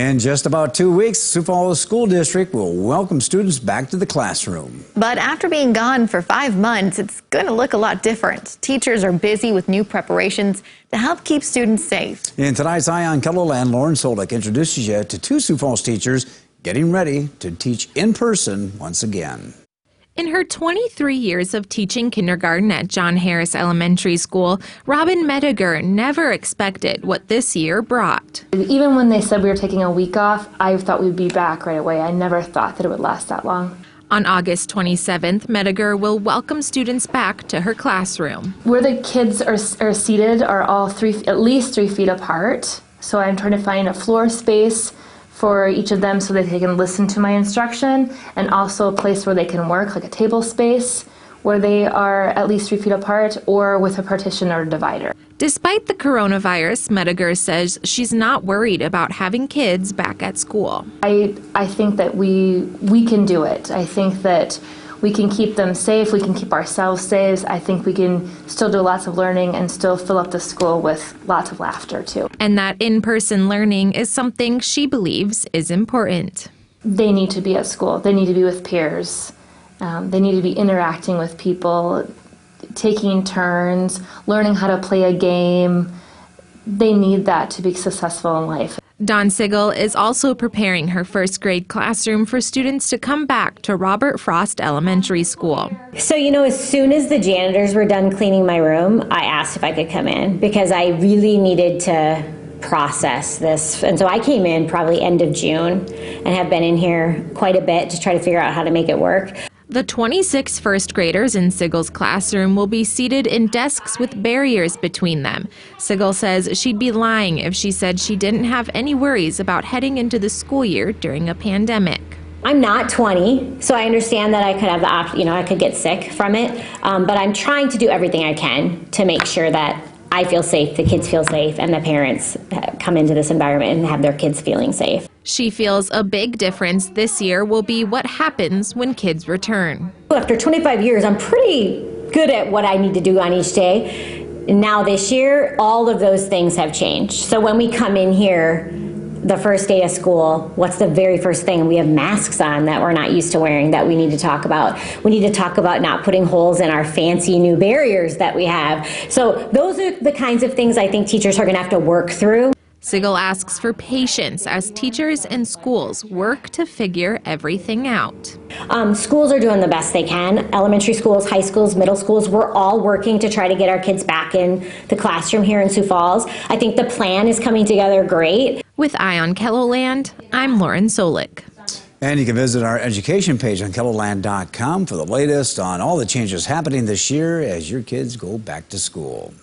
In just about 2 weeks, Sioux Falls School District will welcome students back to the classroom. But after being gone for 5 months, it's going to look a lot different. Teachers are busy with new preparations to help keep students safe. In tonight's Eye on KELOLAND, Lauren Solik introduces you to 2 Sioux Falls teachers getting ready to teach in person once again. In her 23 years of teaching kindergarten at John Harris Elementary School, Robin Mediger never expected what this year brought. Even when they said we were taking a week off, I thought we'd be back right away. I never thought that it would last that long. On August 27th, Mediger will welcome students back to her classroom. Where the kids are seated are all at least 3 feet apart. So I'm trying to find a floor space for each of them so that they can listen to my instruction, and also a place where they can work, like a table space where they are at least 3 feet apart or with a partition or a divider. Despite the coronavirus, Mediger says she's not worried about having kids back at school. I think that we can do it. I think that we can keep them safe, we can keep ourselves safe. I think we can still do lots of learning and still fill up the school with lots of laughter too. And that in-person learning is something she believes is important. They need to be at school. They need to be with peers. They need to be interacting with people, taking turns, learning how to play a game. They need that to be successful in life. Dawn Sigel is also preparing her first grade classroom for students to come back to Robert Frost Elementary School. So, as soon as the janitors were done cleaning my room, I asked if I could come in because I really needed to process this. And so I came in probably end of June and have been in here quite a bit to try to figure out how to make it work. The 26 first graders in Sigel's classroom will be seated in desks with barriers between them. Sigel says she'd be lying if she said she didn't have any worries about heading into the school year during a pandemic. I'm not 20, so I understand that I could have the option, I could get sick from it, but I'm trying to do everything I can to make sure that I feel safe, the kids feel safe, and the parents come into this environment and have their kids feeling safe. She feels a big difference this year will be what happens when kids return. After 25 years, I'm pretty good at what I need to do on each day. And now this year, all of those things have changed. So when we come in here, the first day of school, what's the very first thing? We have masks on that we're not used to wearing that we need to talk about. We need to talk about not putting holes in our fancy new barriers that we have. So those are the kinds of things I think teachers are going to have to work through. Sigel asks for patience as teachers and schools work to figure everything out. Schools are doing the best they can. Elementary schools, high schools, middle schools, we're all working to try to get our kids back in the classroom here in Sioux Falls. I think the plan is coming together great. With Eye on KELOLAND, I'm Lauren Solik. And you can visit our education page on KELOLAND.com for the latest on all the changes happening this year as your kids go back to school.